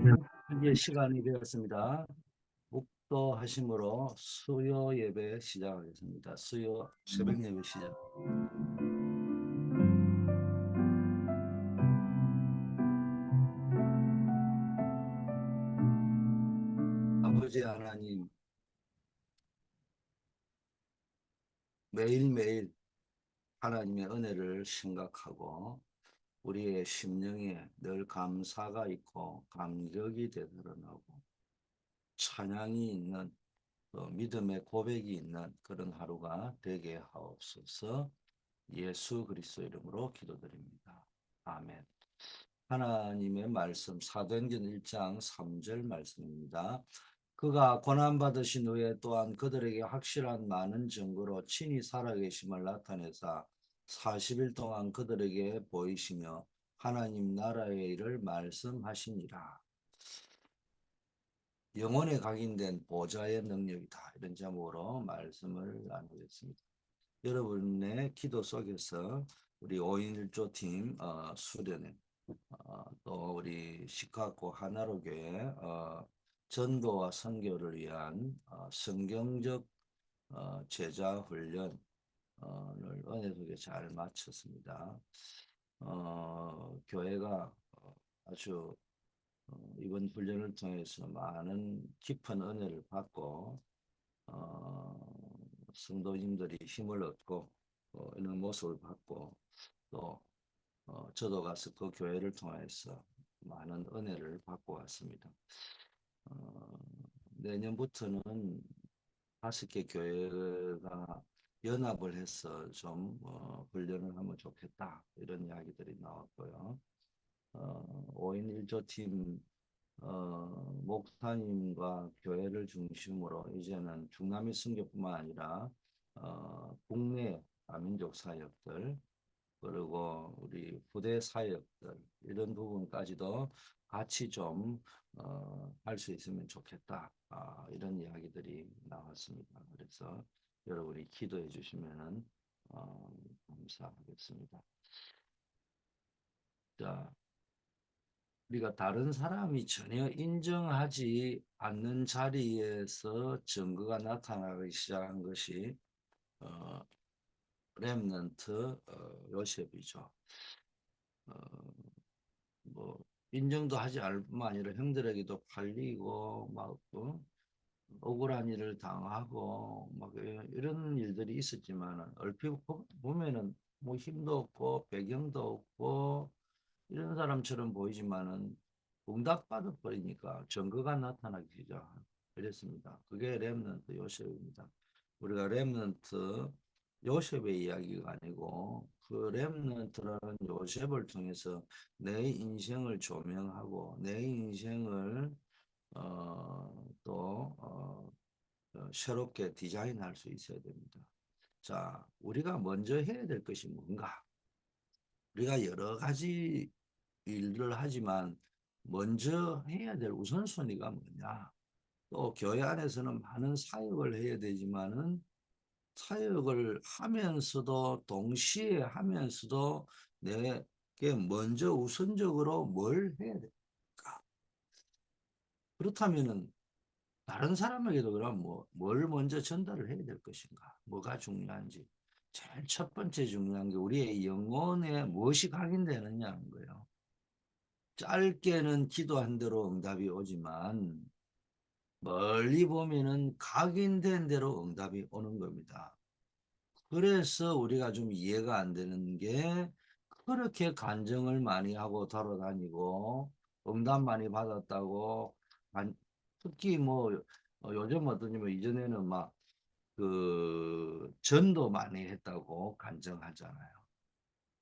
이제 시간이 되었습니다. 묵도하심으로 수요 예배 시작하겠습니다. 수요 새벽 예배 시작. 아버지 하나님, 매일매일 하나님의 은혜를 생각하고 우리의 심령에 늘 감사가 있고 감격이 되드러나고 찬양이 있는 믿음의 고백이 있는 그런 하루가 되게 하옵소서. 예수 그리스도 이름으로 기도드립니다. 아멘. 하나님의 말씀 사도행전 1장 3절 말씀입니다. 그가 고난받으신 후에 또한 그들에게 확실한 많은 증거로 친히 살아계심을 나타내사 40일 동안 그들에게 보이시며 하나님 나라의 일을 말씀하시니라. 영혼에 각인된 보좌의 능력이다. 이런 제목으로 말씀을 나누겠습니다. 여러분의 기도 속에서 우리 5인 1조 팀 수련회 또 우리 시카고 하나로 교회 전도와 선교를 위한 성경적 제자 훈련을 은혜 속에 잘 마쳤습니다. 교회가 아주 이번 훈련을 통해서 많은 깊은 은혜를 받고 성도님들이 힘을 얻고 이런 모습을 받고 또 저도 가서 그 교회를 통해서 많은 은혜를 받고 왔습니다. 내년부터는 5개 교회가 연합을 해서 좀 훈련을 하면 좋겠다 이런 이야기들이 나왔고요. 5인 1조 팀 목사님과 교회를 중심으로 이제는 중남미 선교뿐만 아니라 국내 다민족 사역들 그리고 우리 부대 사역들 이런 부분까지도 같이 좀 할 수 있으면 좋겠다. 이런 이야기들이 나왔습니다. 그래서 여러분이 기도해 주시면은 감사하겠습니다. 자, 우리가 다른 사람이 전혀 인정하지 않는 자리에서 증거가 나타나기 시작한 것이 렘넌트 요셉이죠. 어, 뭐 인정도 하지 않을 뿐만 아니라 형들에게도 팔리고 막 억울한 일을 당하고 막 이런 일들이 있었지만 얼핏 보면은 뭐 힘도 없고 배경도 없고 이런 사람처럼 보이지만은 응답받아 버리니까 증거가 나타나기 시작했습니다. 그게 렘넌트 요셉입니다. 우리가 렘넌트 요셉의 이야기가 아니고 그 렘넌트라는 요셉을 통해서 내 인생을 조명하고 내 인생을 새롭게 디자인할 수 있어야 됩니다. 자, 우리가 먼저 해야 될 것이 뭔가? 우리가 여러 가지 일을 하지만 먼저 해야 될 우선순위가 뭐냐? 또 교회 안에서는 많은 사역을 해야 되지만은 사역을 하면서도 동시에 하면서도 내게 먼저 우선적으로 뭘 해야 될까? 그렇다면은 다른 사람에게도 그럼 뭘 먼저 전달을 해야 될 것인가? 뭐가 중요한지. 제일 첫 번째 중요한 게 우리의 영혼에 무엇이 각인되느냐는 거예요. 짧게는 기도한 대로 응답이 오지만 멀리 보면은 각인된 대로 응답이 오는 겁니다. 그래서 우리가 좀 이해가 안 되는 게 그렇게 간증을 많이 하고 돌아다니고 응답 많이 받았다고 특히 뭐 요즘 어떠냐면 이전에는 막 그 전도 많이 했다고 간증하잖아요.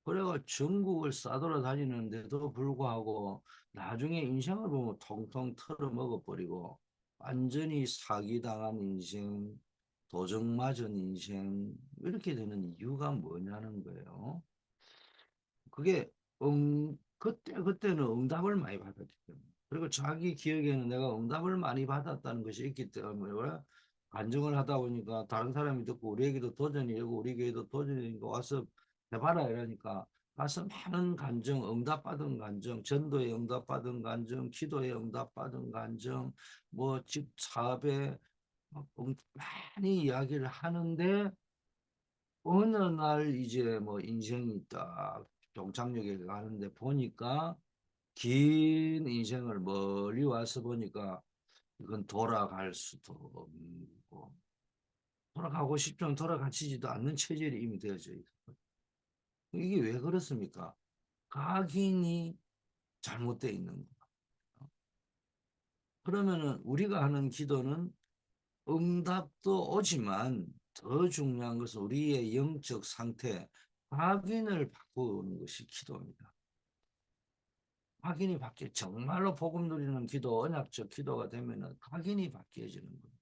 그래가 전국을 싸돌아다니는데도 불구하고 나중에 인생을 보면 통통 털어먹어버리고 완전히 사기당한 인생, 도적맞은 인생 이렇게 되는 이유가 뭐냐는 거예요. 그게 그때는 응답을 많이 받았기 때문에 그리고 자기 기억에는 내가 응답을 많이 받았다는 것이 있기 때문에 간증을 하다 보니까 다른 사람이 듣고 우리에게도 도전이 오고 우리 교회도 도전이 오고 와서 해봐라 이러니까 가서 많은 간증, 응답받은 간증, 전도에 응답받은 간증, 기도에 응답받은 간증, 뭐 집 사업에 많이 이야기를 하는데 어느 날 이제 뭐 인생이 딱 종착역에 가는데 보니까 긴 인생을 멀리 와서 보니까 이건 돌아갈 수도 없고 돌아가고 싶지만 돌아가지도 않는 체질이 이미 되어져 있어요. 이게 왜 그렇습니까? 각인이 잘못되어 있는 거예요. 그러면은 우리가 하는 기도는 응답도 오지만 더 중요한 것은 우리의 영적 상태, 각인을 바꾸는 것이 기도입니다. 각인이 바뀌어 정말로 복음 누리는 기도, 언약적 기도가 되면은 각인이 바뀌어지는 거예요.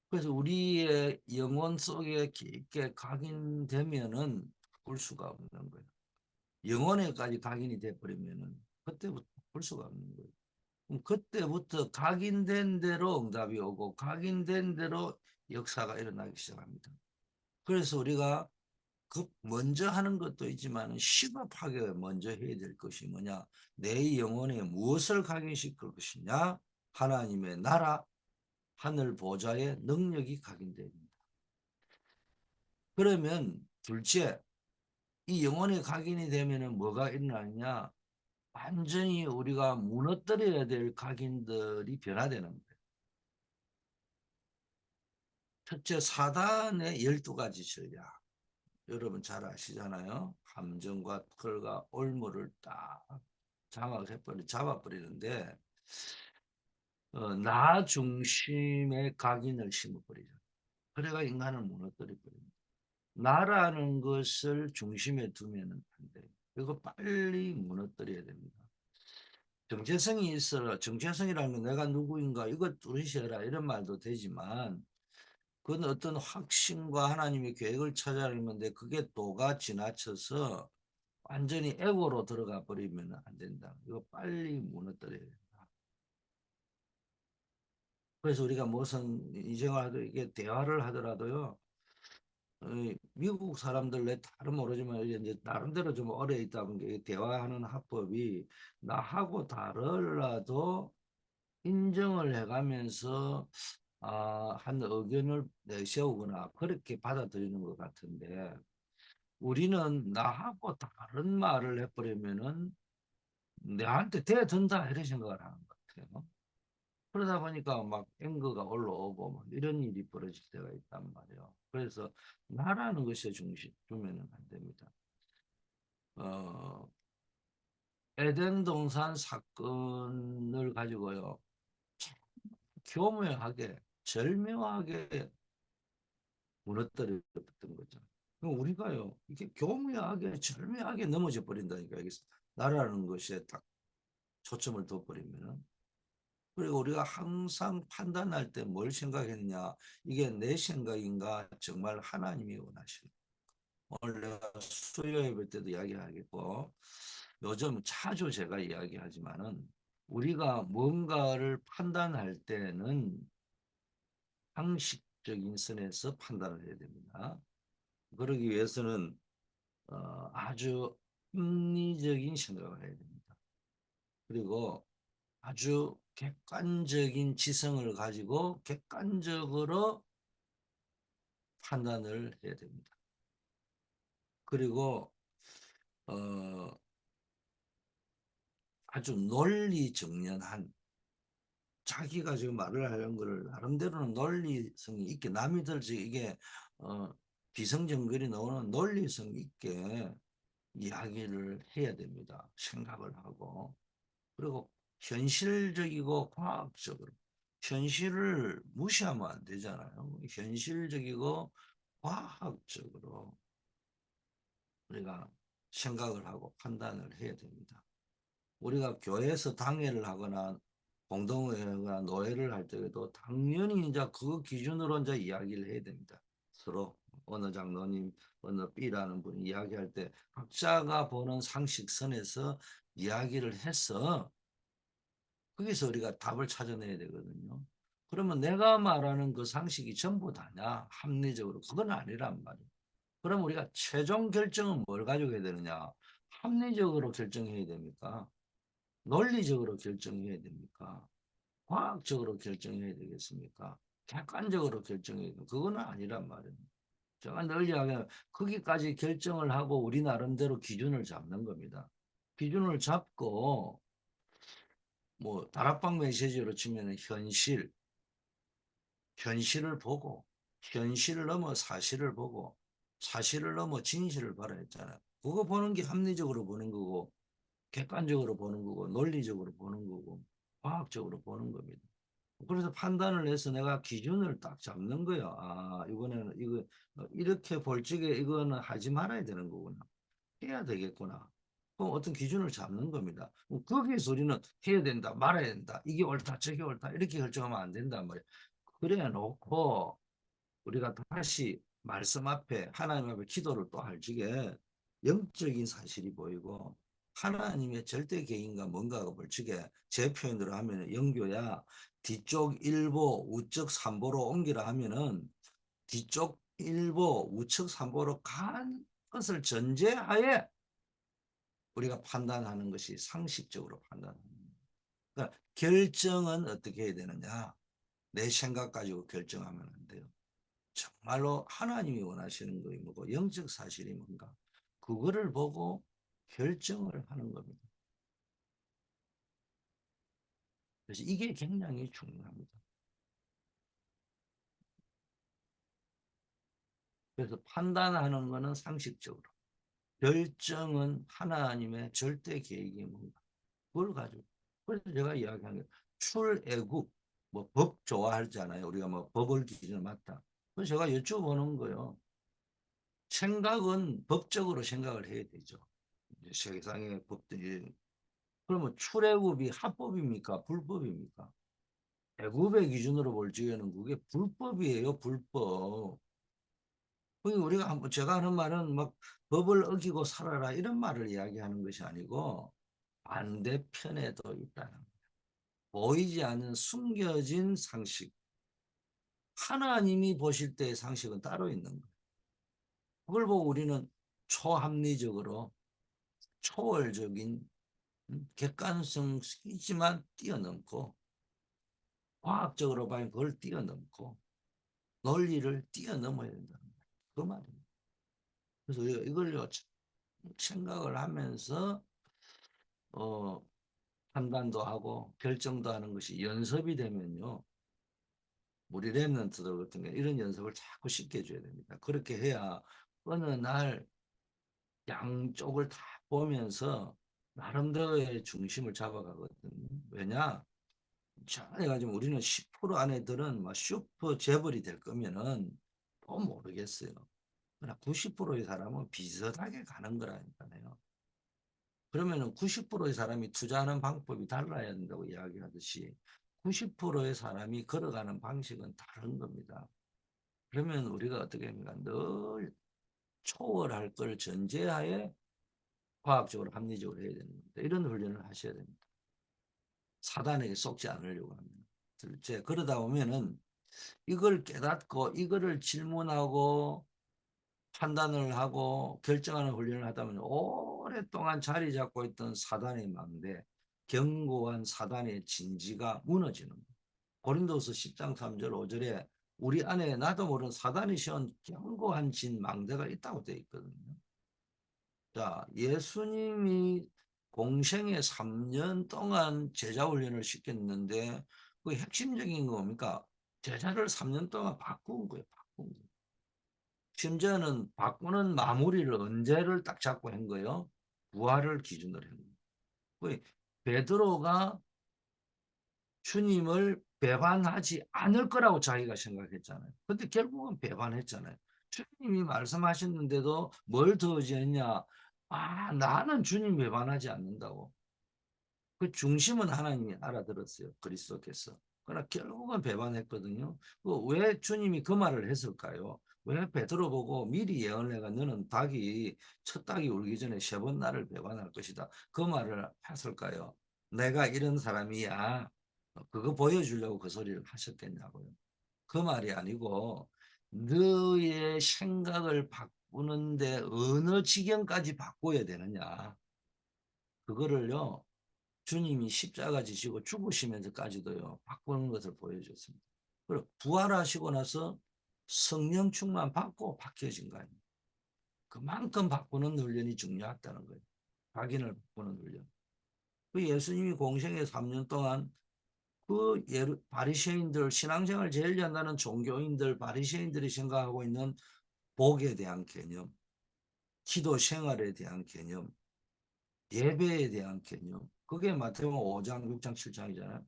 그래서 우리의 영혼 속에 깊게 각인되면은 바꿀 수가 없는 거예요. 영혼에까지 각인이 돼버리면은 그때부터 바꿀 수가 없는 거예요. 그럼 그때부터 각인된 대로 응답이 오고 각인된 대로 역사가 일어나기 시작합니다. 그래서 우리가 그 먼저 하는 것도 있지만 시급하게 먼저 해야 될 것이 뭐냐? 내 영혼에 무엇을 각인시킬 것이냐? 하나님의 나라, 하늘 보좌의 능력이 각인됩니다. 그러면 둘째, 이 영혼에 각인이 되면은 뭐가 일어나느냐? 완전히 우리가 무너뜨려야 될 각인들이 변화되는 거예요. 첫째, 사단의 12가지 전략. 여러분 잘 아시잖아요. 함정과 털과 올무를 딱 잡아버리는데 나 중심의 각인을 심어버리죠. 그래가 인간을 무너뜨려버립니다. 나라는 것을 중심에 두면 안 돼요. 이거 빨리 무너뜨려야 됩니다. 정체성이 있어라. 정체성이라는 건 내가 누구인가 이것 뚜렷이라 이런 말도 되지만 그건 어떤 확신과 하나님의 계획을 찾아내는 건데 그게 도가 지나쳐서 완전히 에고로 들어가 버리면 안 된다. 이거 빨리 무너뜨려야 된다. 그래서 우리가 무슨 인생을 하도 이게 대화를 하더라도요. 미국 사람들 내 다른 모르지만 이제 나름대로 좀 오래 있다 보니까 대화하는 합법이 나하고 다르라도 인정을 해가면서 한 의견을 내세우거나 그렇게 받아들이는 것 같은데 우리는 나하고 다른 말을 해버리면은 내한테 대든다 이런 생각을 하는 것 같아요. 그러다 보니까 막 앵거가 올라오고 막 이런 일이 벌어질 때가 있단 말이에요. 그래서 나라는 것에 중심 두면은 안 됩니다. 어, 에덴 동산 사건을 가지고요. 참 교묘하게 절묘하게 무너뜨렸던 거죠. 그럼 우리가요, 이게 교묘하게 절묘하게 넘어져 버린다니까. 여기서 나라는 것에 딱 초점을 둬버리면은. 그리고 우리가 항상 판단할 때 뭘 생각했냐, 이게 내 생각인가, 정말 하나님이 원하시는. 오늘 내가 수요 예배 때도 이야기하겠고, 요즘 자주 제가 이야기하지만은, 우리가 뭔가를 판단할 때는 상식적인 선에서 판단을 해야 됩니다. 그러기 위해서는 아주 합리적인 생각을 해야 됩니다. 그리고 아주 객관적인 지성을 가지고 객관적으로 판단을 해야 됩니다. 그리고 어, 아주 논리정연한 자기가 지금 말을 하려는 것을 나름대로는 논리성이 있게 남이 들지 이게 어, 비성정거리 나오는 논리성 있게 이야기를 해야 됩니다. 생각을 하고 그리고 현실적이고 과학적으로 현실을 무시하면 안 되잖아요. 현실적이고 과학적으로 우리가 생각을 하고 판단을 해야 됩니다. 우리가 교회에서 당회를 하거나 공동회나 노회를 할 때에도 당연히 이제 그 기준으로 이제 이야기를 해야 됩니다. 서로 어느 장로님, 어느 B라는 분이 이야기할 때 각자가 보는 상식선에서 이야기를 해서 거기서 우리가 답을 찾아내야 되거든요. 그러면 내가 말하는 그 상식이 전부 다냐? 합리적으로. 그건 아니란 말이에요. 그럼 우리가 최종 결정은 뭘 가지고 해야 되느냐? 합리적으로 결정해야 됩니까? 논리적으로 결정해야 됩니까? 과학적으로 결정해야 되겠습니까? 객관적으로 결정해야 돼. 그거는 아니란 말이에요. 제가 늘 이야기하면 거기까지 결정을 하고 우리 나름대로 기준을 잡는 겁니다. 기준을 잡고 뭐 다락방 메시지로 치면 현실을 보고 현실을 넘어 사실을 보고 사실을 넘어 진실을 봐라 했잖아요. 그거 보는 게 합리적으로 보는 거고 객관적으로 보는 거고 논리적으로 보는 거고 과학적으로 보는 겁니다. 그래서 판단을 해서 내가 기준을 딱 잡는 거예요. 아, 이번에는 이거 이렇게 볼 적에 이거는 하지 말아야 되는 거구나. 해야 되겠구나. 그럼 어떤 기준을 잡는 겁니다. 거기에서 우리는 해야 된다, 말아야 된다, 이게 옳다, 저게 옳다 이렇게 결정하면 안 된단 말이에요. 그래 놓고 우리가 다시 말씀 앞에 하나님 앞에 기도를 또 할 적에 영적인 사실이 보이고 하나님의 절대 개인과 뭔가가 볼 적에 제 표현으로 하면 영교야 뒤쪽 일보 우측 삼보로 옮기라 하면은 뒤쪽 일보 우측 삼보로 간 것을 전제하에 우리가 판단하는 것이 상식적으로 판단하는 거예요. 그러니까 결정은 어떻게 해야 되느냐? 내 생각 가지고 결정하면 안 돼요. 정말로 하나님이 원하시는 것이 뭐고 영적 사실이 뭔가 그거를 보고 결정을 하는 겁니다. 그래서 이게 굉장히 중요합니다. 그래서 판단하는 것은 상식적으로 결정은 하나님의 절대 계획이 뭔가 그걸 가지고 그래서 제가 이야기한 게 출애굽 뭐 법 좋아하잖아요. 우리가 뭐 법을 기준을 맞다. 그래서 제가 여쭤보는 거예요. 생각은 법적으로 생각을 해야 되죠. 세상의 법들이 그러면 출애굽이 합법입니까? 불법입니까? 애굽의 기준으로 볼 적에는 그게 불법이에요, 불법. 그게 우리가 한번 제가 하는 말은 막 법을 어기고 살아라 이런 말을 이야기하는 것이 아니고 반대편에도 있다는 거예요. 보이지 않는 숨겨진 상식. 하나님이 보실 때의 상식은 따로 있는 거예요. 그걸 보고 우리는 초합리적으로 초월적인 객관성 있지만 뛰어넘고 과학적으로 봐야 그걸 뛰어넘고 논리를 뛰어넘어야 된다는 거예요. 그 말입니다. 그래서 우리가 이걸 생각을 하면서 어, 판단도 하고 결정도 하는 것이 연습이 되면요. 우리 랩런트들 같은 경우 이런 연습을 자꾸 시켜줘야 됩니다. 그렇게 해야 어느 날 양쪽을 다 보면서 나름대로의 중심을 잡아가거든요. 왜냐? 해가지고 우리는 10% 안에들은 막 슈퍼 재벌이 될 거면은 또 모르겠어요. 그러나 90%의 사람은 비슷하게 가는 거라니까요. 그러면은 90%의 사람이 투자하는 방법이 달라야 된다고 이야기하듯이 90%의 사람이 걸어가는 방식은 다른 겁니다. 그러면 우리가 어떻게 합니까? 늘 초월할 걸 전제하에 과학적으로 합리적으로 해야 되는 겁니다. 이런 훈련을 하셔야 됩니다. 사단에게 속지 않으려고 합니다. 둘째, 그러다 보면은 이걸 깨닫고 이거를 질문하고 판단을 하고 결정하는 훈련을 하다 보면 오랫동안 자리 잡고 있던 사단의 망대, 견고한 사단의 진지가 무너지는 거예요. 고린도서 10장 3절 5절에 우리 안에 나도 모르는 사단이 씌운 견고한 진 망대가 있다고 되어 있거든요. 자, 예수님이 공생에 3년 동안 제자 훈련을 시켰는데 그 핵심적인 거 뭡니까? 제자를 3년 동안 바꾼 거예요. 바꾼 거예요. 심지어는 바꾸는 마무리를 언제를 딱 잡고 한 거예요? 부활을 기준으로 한 거예요. 베드로가 주님을 배반하지 않을 거라고 자기가 생각했잖아요. 근데 결국은 배반했잖아요. 주님이 말씀하셨는데도 뭘 더 의지했냐? 아, 나는 주님 배반하지 않는다고. 그 중심은 하나님이 알아들었어요. 그리스도께서. 그러나 결국은 배반했거든요. 왜 주님이 그 말을 했을까요? 왜 베드로 보고 미리 예언을 해가 너는 닭이 첫 닭이 울기 전에 3번 나를 배반할 것이다. 그 말을 했을까요? 내가 이런 사람이야. 그거 보여주려고 그 소리를 하셨겠냐고요. 그 말이 아니고 너의 생각을 바꾸고 바꾸는데 어느 지경까지 바꿔야 되느냐. 그거를요, 주님이 십자가 지시고 죽으시면서까지도요, 바꾸는 것을 보여줬습니다. 그리고 부활하시고 나서 성령 충만 받고 바뀌어진 거 아닙니까? 그만큼 바꾸는 훈련이 중요하다는 거예요. 각인을 바꾸는 훈련. 그 예수님이 공생애 3년 동안 그 바리새인들, 신앙생활 제일 잘하는 종교인들, 바리새인들이 생각하고 있는 복에 대한 개념, 기도 생활에 대한 개념, 예배에 대한 개념, 그게 마태복음 5장, 6장, 7장이잖아요.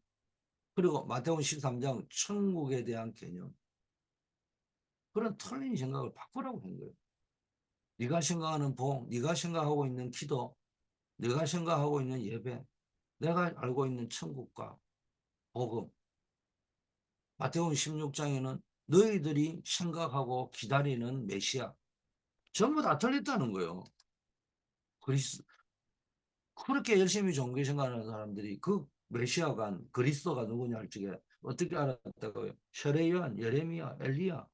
그리고 마태복음 13장 천국에 대한 개념, 그런 틀린 생각을 바꾸라고 한 거예요. 네가 생각하는 복, 네가 생각하고 있는 기도, 네가 생각하고 있는 예배, 내가 알고 있는 천국과 복음. 마태복음 16장에는 너희들이 생각하고 기다리는 메시아 전부 다 틀렸다는 거예요. 그리스 그렇게 열심히 종교 생활하는 사람들이 그 메시아가 그리스도가 누구냐 할 적에 어떻게 알았다고요? 세례요한, 예레미야, 엘리야,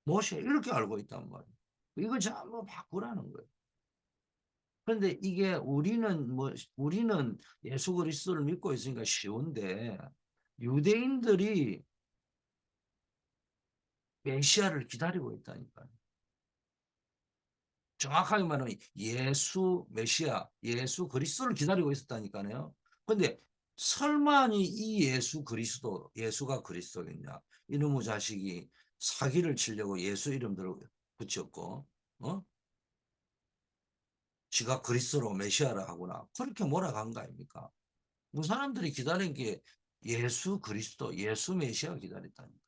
모세 이렇게 알고 있단 말이에요. 이거 전부 바꾸라는 거예요. 그런데 이게 우리는 예수 그리스도를 믿고 있으니까 쉬운데 유대인들이 메시아를 기다리고 있다니까요. 정확하게 말하면 예수 메시아, 예수 그리스도를 기다리고 있었다니까요. 그런데 설마니 이 예수 그리스도, 예수가 그리스도겠냐? 이놈의 자식이 사기를 치려고 예수 이름들을 붙였고, 어? 지가 그리스도로 메시아라 하구나. 그렇게 몰아간 거 아닙니까? 그 사람들이 기다린 게 예수 그리스도, 예수 메시아 기다렸다니까.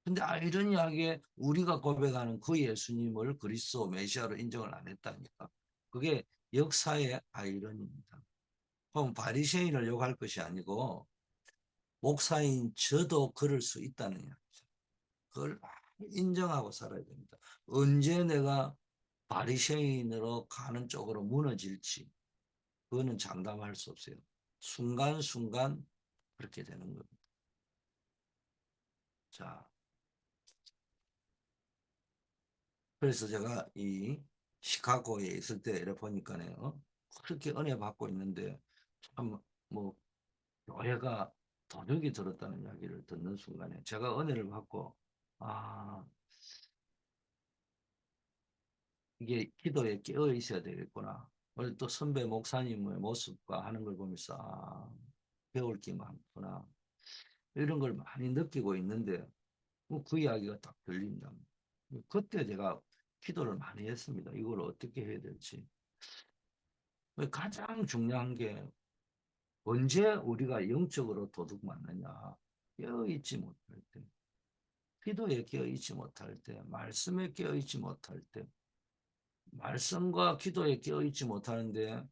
근데 아이러니하게 우리가 고백하는 그 예수님을 그리스도 메시아로 인정을 안 했다니까. 그게 역사의 아이러니입니다. 그럼 바리새인을 욕할 것이 아니고 목사인 저도 그럴 수 있다는 이야기죠. 그걸 인정하고 살아야 됩니다. 언제 내가 바리새인으로 가는 쪽으로 무너질지 그거는 장담할 수 없어요. 순간순간 그렇게 되는 겁니다. 자, 그래서 제가 이 시카고에 있을 때 이래 보니까요. 그렇게 은혜 받고 있는데 참 뭐 교회가 도둑이 들었다는 이야기를 듣는 순간에 제가 은혜를 받고 아 이게 기도에 깨어 있어야 되겠구나. 오늘 또 선배 목사님의 모습과 하는 걸 보면서 배울 게 많구나. 이런 걸 많이 느끼고 있는데 그 이야기가 딱 들린다. 그때 제가 기도를 많이 했습니다. 이걸 어떻게 해야 될지. 가장 중요한 게 언제 우리가 영적으로 도둑 맞느냐. 깨어있지 못할 때, 기도에 깨어있지 못할 때, 말씀에 깨어있지 못할 때, 말씀과 기도에 깨어있지 못하는데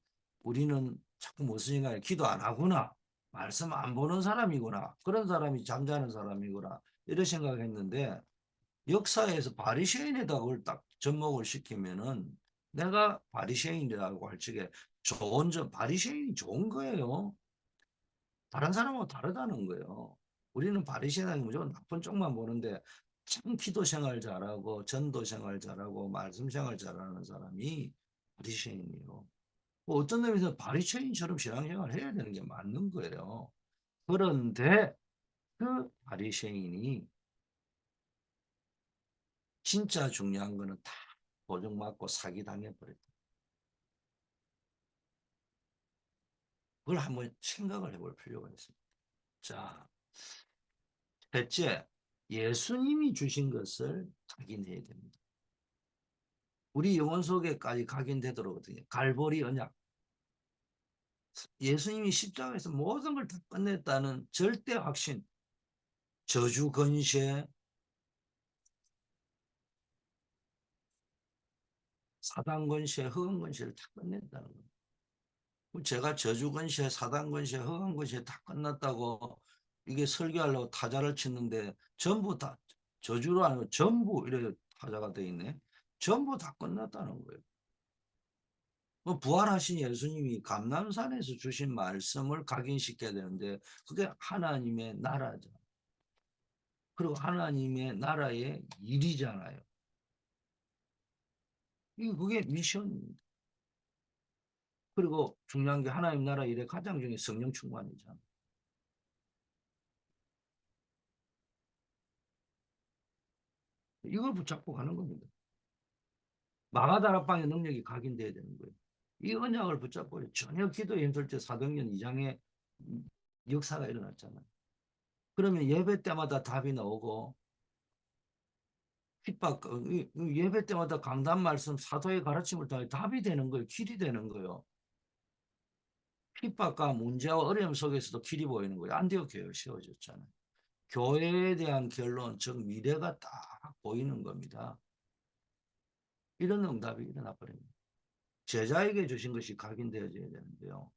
우리는 자꾸 무슨 생각에 기도 안 하구나. 말씀 안 보는 사람이구나. 그런 사람이 잠자는 사람이구나. 이런 생각했는데 역사에서 바리새인에다 그걸 딱 접목을 시키면은 내가 바리새인이라고 할 적에 좋은 점, 바리새인이 좋은 거예요. 다른 사람하고 다르다는 거예요. 우리는 바리새인이 무조건 나쁜 쪽만 보는데 참 기도 생활 잘하고 전도 생활 잘하고 말씀 생활 잘하는 사람이 바리새인이에요. 뭐 어떤 점에서 바리새인처럼 신앙생활 해야 되는 게 맞는 거예요. 그런데 그 바리새인이 진짜 중요한 거는 다 도둑맞고 사기당해버렸다. 그걸 한번 생각을 해볼 필요가 있습니다. 자, 셋째, 예수님이 주신 것을 각인해야 됩니다. 우리 영혼 속에까지 각인되도록거든요. 갈보리 언약. 예수님이 십자가에서 모든 걸 다 끝냈다는 절대 확신. 저주 건세, 사단 건세, 허공 건세를 다 끝냈다는 겁니다. 제가 저주 건세, 사단 건세, 허공 건세 다 끝났다고 이게 설교하려고 타자를 치는데 전부 다 저주로 아니고 전부 이래 타자가 돼 있네. 전부 다 끝났다는 거예요. 부활하신 예수님이 감람산에서 주신 말씀을 각인시켜야 되는데 그게 하나님의 나라죠. 그리고 하나님의 나라의 일이잖아요. 그게 미션입니다. 그리고 중요한 게 하나님 나라 일의 가장 중요한 성령 충만이잖아. 이걸 붙잡고 가는 겁니다. 마가다락방의 능력이 각인돼야 되는 거예요. 이 언약을 붙잡고 전혀 기도에 힘들 때 사도행전 2장에 역사가 일어났잖아요. 그러면 예배 때마다 답이 나오고 핍박 예배 때마다 강단 말씀 사도의 가르침을 통해 답이 되는 거예요. 길이 되는 거예요. 핍박과 문제와 어려움 속에서도 길이 보이는 거예요. 안디옥 교회가 세워졌잖아요. 교회에 대한 결론, 즉 미래가 딱 보이는 겁니다. 이런 응답이 일어나 버립니다. 제자에게 주신 것이 각인되어져야 되는데요.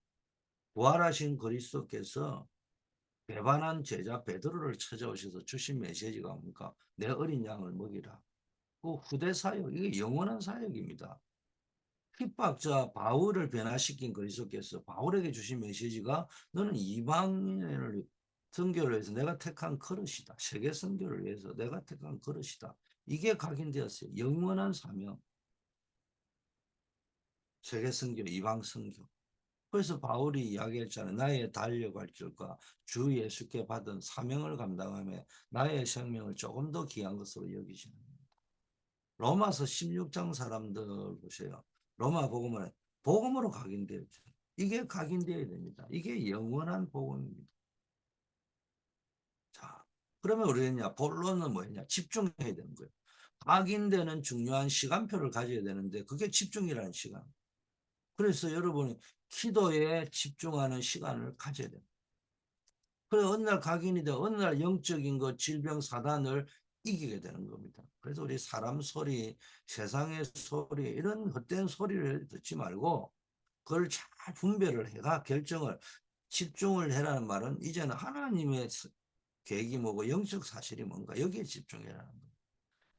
부활하신 그리스도께서 배반한 제자 베드로를 찾아오셔서 주신 메시지가 뭡니까? 내 어린 양을 먹이라. 그 후대 사역, 이게 영원한 사역입니다. 핍박자 바울을 변화시킨 그리스도께서 바울에게 주신 메시지가 너는 이방인을 선교를 위해서 내가 택한 그릇이다. 세계 선교를 위해서 내가 택한 그릇이다. 이게 각인되었어요. 영원한 사명, 세계 선교, 이방 선교. 그래서 바울이 이야기했잖아요. 나의 달려갈 길과 주 예수께 받은 사명을 감당하며 나의 생명을 조금 더 귀한 것으로 여기시는 겁니다. 로마서 16장 사람들 보세요. 로마 복음은 복음으로 각인되었죠. 이게 각인되어야 됩니다. 이게 영원한 복음입니다. 자, 그러면 우리는요, 본론은 뭐냐? 집중해야 되는 거예요. 각인되는 중요한 시간표를 가져야 되는데 그게 집중이라는 시간. 그래서 여러분이 기도에 집중하는 시간을 가져야 됩니다. 그래 어느 날 각인이 돼 어느 날 영적인 것 질병 사단을 이기게 되는 겁니다. 그래서 우리 사람 소리, 세상의 소리 이런 헛된 소리를 듣지 말고 그걸 잘 분별을 해가 결정을 집중을 해라는 말은 이제는 하나님의 계획이 뭐고 영적 사실이 뭔가 여기에 집중해라는 거예요.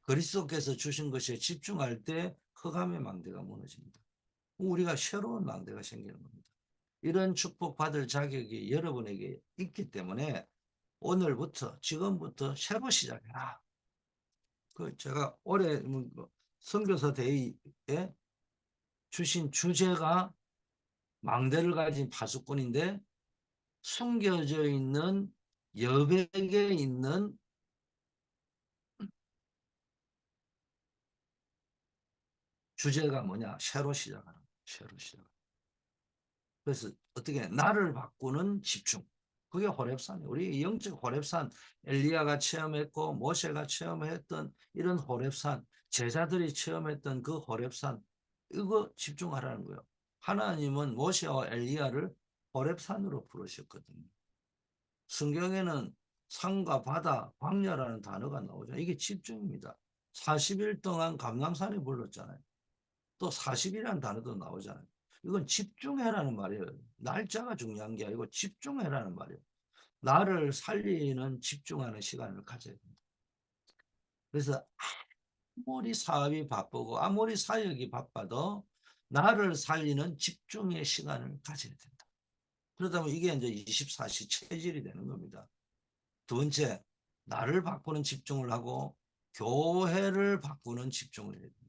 그리스도께서 주신 것에 집중할 때 흑암의 망대가 무너집니다. 우리가 새로운 망대가 생기는 겁니다. 이런 축복받을 자격이 여러분에게 있기 때문에 오늘부터 지금부터 새로 시작해라. 그 제가 올해 선교사 대회에 주신 주제가 망대를 가진 파수꾼인데 숨겨져 있는 여백에 있는 주제가 뭐냐? 새로 시작하는 새로 시작. 그래서 어떻게 나를 바꾸는 집중. 그게 호렙산이에요. 우리 영적 호렙산 엘리야가 체험했고 모세가 체험했던 이런 호렙산 제자들이 체험했던 그 호렙산 이거 집중하라는 거예요. 하나님은 모세와 엘리야를 호렙산으로 부르셨거든요. 성경에는 산과 바다, 광야라는 단어가 나오죠. 이게 집중입니다. 40일 동안 감람산에 불렀잖아요. 또 40이라는 단어도 나오잖아요. 이건 집중해라는 말이에요. 날짜가 중요한 게 아니고 집중해라는 말이에요. 나를 살리는 집중하는 시간을 가져야 됩니다. 그래서 아무리 사업이 바쁘고 아무리 사역이 바빠도 나를 살리는 집중의 시간을 가져야 된다. 그러다 보면 이게 이제 24시 체질이 되는 겁니다. 두 번째, 나를 바꾸는 집중을 하고 교회를 바꾸는 집중을 해야 됩니다.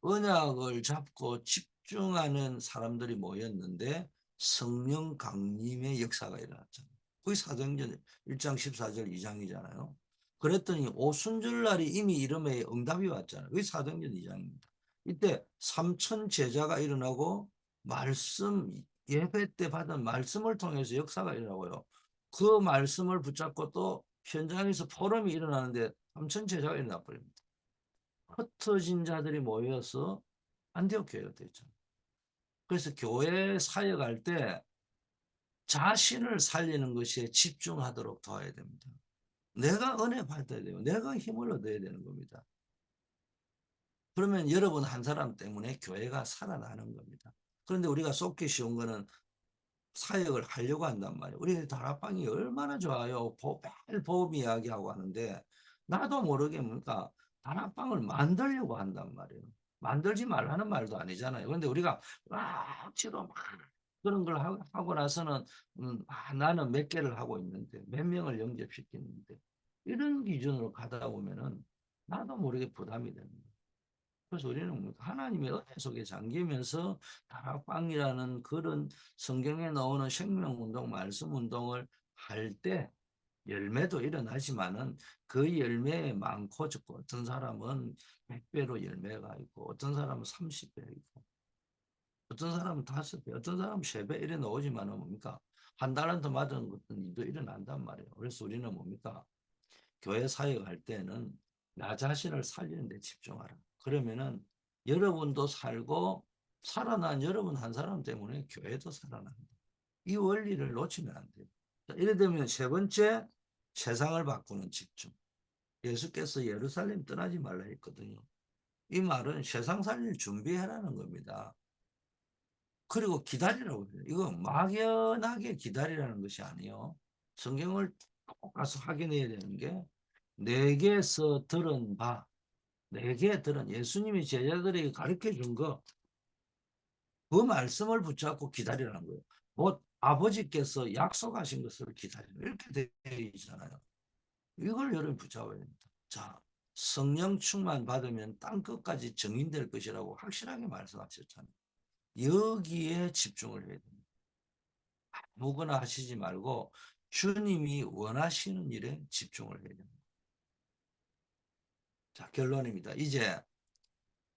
언약을 잡고 집중하는 사람들이 모였는데 성령 강림의 역사가 일어났잖아요. 그게 사도행전 1장 14절 2장이잖아요. 그랬더니 오순절날이 이미 이름에 응답이 왔잖아요. 그게 사도행전 2장입니다. 이때 3천 제자가 일어나고 말씀 예배 때 받은 말씀을 통해서 역사가 일어나고요. 그 말씀을 붙잡고 또 현장에서 포럼이 일어나는데 3천 제자가 일어나 버립니다. 흩어진 자들이 모여서 안디옥 교회가 됐죠. 그래서 교회 사역할 때 자신을 살리는 것에 집중하도록 도와야 됩니다. 내가 은혜 받아야 돼요. 내가 힘을 얻어야 되는 겁니다. 그러면 여러분 한 사람 때문에 교회가 살아나는 겁니다. 그런데 우리가 쏟기 쉬운 거는 사역을 하려고 한단 말이에요. 우리 다락방이 얼마나 좋아요. 매일 보험 이야기하고 하는데 나도 모르게 뭔가 다락방을 만들려고 한단 말이에요. 만들지 말라는 말도 아니잖아요. 그런데 우리가 억지로 막 그런 걸 하고 나서는 나는 몇 개를 하고 있는데 몇 명을 영접시키는데 이런 기준으로 가다 보면은 나도 모르게 부담이 되는 거예요. 그래서 우리는 하나님의 은혜 속에 잠기면서 다락방이라는 그런 성경에 나오는 생명운동, 말씀운동을 할 때 열매도 일어나지만은 그 열매에 많고 적고 어떤 사람은 100배로 열매가 있고 어떤 사람은 30배 있고 어떤 사람은 5배, 어떤 사람은 3배 이래 나오지만은 뭡니까? 한 달란트 맞은 것은 일도 일어난단 말이에요. 그래서 우리는 뭡니까? 교회 사역할 때는 나 자신을 살리는 데 집중하라. 그러면은 여러분도 살고 살아난 여러분 한 사람 때문에 교회도 살아난다. 이 원리를 놓치면 안 돼요. 자, 이래 되면 세 번째, 세상을 바꾸는 집중. 예수께서 예루살렘 떠나지 말라 했거든요. 이 말은 세상 살릴 준비해라는 겁니다. 그리고 기다리라고 해요. 이거 막연하게 기다리라는 것이 아니에요. 성경을 꼭 가서 확인해야 되는 게 내게서 들은 바, 내게 들은 예수님이 제자들에게 가르쳐 준 거, 그 말씀을 붙잡고 기다리라는 거예요. 곧 아버지께서 약속하신 것을 기다리는 이렇게 되어 있잖아요. 이걸 여러분 붙잡아야 됩니다. 자, 성령 충만 받으면 땅 끝까지 정인될 것이라고 확실하게 말씀하셨잖아요. 여기에 집중을 해야 됩니다. 아무거나 하시지 말고 주님이 원하시는 일에 집중을 해야 됩니다. 자, 결론입니다. 이제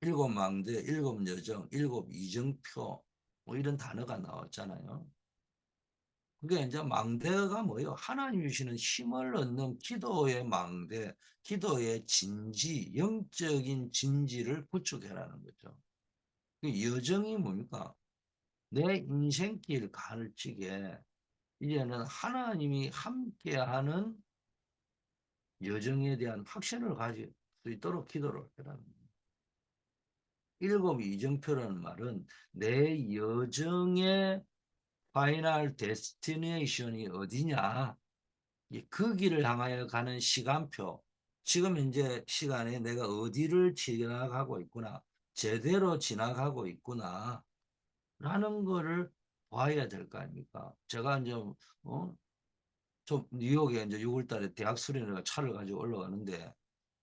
일곱 망대, 일곱 여정, 일곱 이정표 뭐 이런 단어가 나왔잖아요. 그게 이제 망대가 뭐예요? 하나님 주시는 힘을 얻는 기도의 망대, 기도의 진지, 영적인 진지를 구축해라는 거죠. 그 여정이 뭡니까? 내 인생길 가르치게 이제는 하나님이 함께하는 여정에 대한 확신을 가질 수 있도록 기도를 해라는 거예요. 일곱 이정표라는 말은 내 여정의 파이널 데스티네이션이 어디냐, 그 길을 향하여 가는 시간표, 지금 현재 시간에 내가 어디를 지나가고 있구나, 제대로 지나가고 있구나 라는 거를 봐야 될 거 아닙니까? 제가 이제 좀 뉴욕에 이제 6월 달에 대학 수련회가 차를 가지고 올라가는데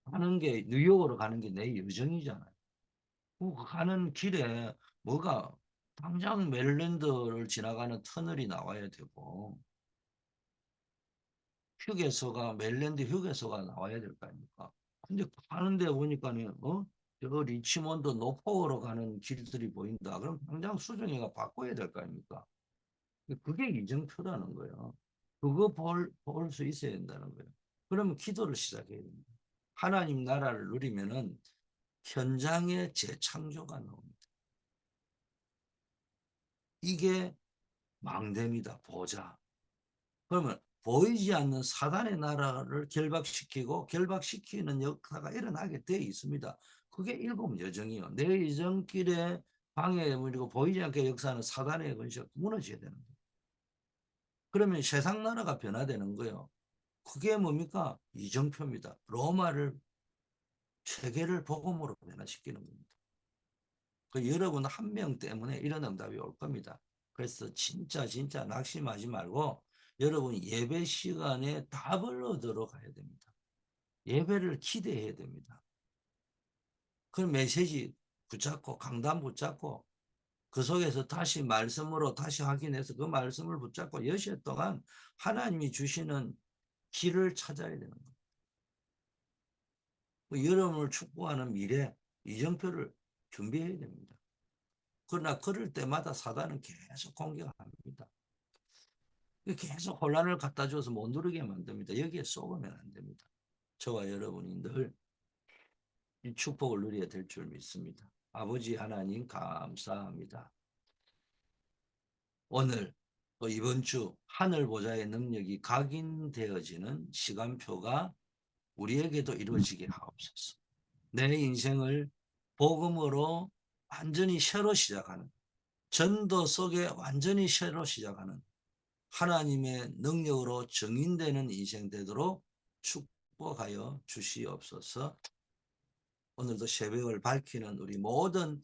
가는 게 뉴욕으로 가는 게 내 여정이잖아요. 그 가는 길에 뭐가 당장 메릴랜드를 지나가는 터널이 나와야 되고 휴게소가 메릴랜드 휴게소가 나와야 될 거 아닙니까? 근데 가는데 보니까는 저 리치몬드 노포으로 가는 길들이 보인다. 그럼 당장 수정이가 바꿔야 될 거 아닙니까? 그게 이정표라는 거예요. 그거 볼 수 있어야 된다는 거예요. 그러면 기도를 시작해야 됩니다. 하나님 나라를 누리면은 현장의 재창조가 나옵니다. 이게 망대입니다. 보자. 그러면 보이지 않는 사단의 나라를 결박시키고 결박시키는 역사가 일어나게 되어 있습니다. 그게 일곱 여정이요. 내 여정길에 방해물이고 보이지 않게 역사하는 사단의 권세가 무너져야 되는 거예요. 그러면 세상 나라가 변화되는 거예요. 그게 뭡니까? 이정표입니다. 로마를 세계를 복음으로 변화시키는 겁니다. 그 여러분 한 명 때문에 이런 응답이 올 겁니다. 그래서 진짜 낙심하지 말고 여러분 예배 시간에 답을 얻으러 가야 됩니다. 예배를 기대해야 됩니다. 그 메시지 붙잡고 강단 붙잡고 그 속에서 다시 말씀으로 다시 확인해서 그 말씀을 붙잡고 여시에 동안 하나님이 주시는 길을 찾아야 되는 거예요. 여러분을 축복하는 미래 이정표를 준비해야 됩니다. 그러나 그럴 때마다 사단은 계속 공격합니다. 계속 혼란을 갖다 줘서 못 누르게 만듭니다. 여기에 쏘으면 안 됩니다. 저와 여러분이 늘 이 축복을 누려야 될 줄 믿습니다. 아버지 하나님 감사합니다. 오늘 또 이번 주 하늘 보좌의 능력이 각인되어지는 시간표가 우리에게도 이루어지게 하옵소서. 내 인생을 복음으로 완전히 새로 시작하는, 전도 속에 완전히 새로 시작하는 하나님의 능력으로 정인되는 인생 되도록 축복하여 주시옵소서. 오늘도 새벽을 밝히는 우리 모든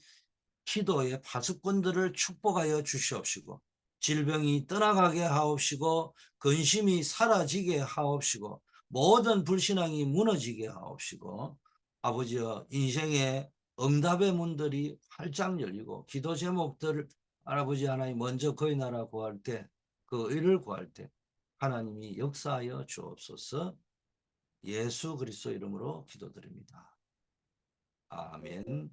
기도의 파수꾼들을 축복하여 주시옵시고 질병이 떠나가게 하옵시고 근심이 사라지게 하옵시고 모든 불신앙이 무너지게 하옵시고 아버지여 인생의 응답의 문들이 활짝 열리고 기도 제목들을 아버지 하나님 먼저 거의 나라 구할 때 그 의를 구할 때 하나님이 역사하여 주옵소서. 예수 그리스도 이름으로 기도드립니다. 아멘.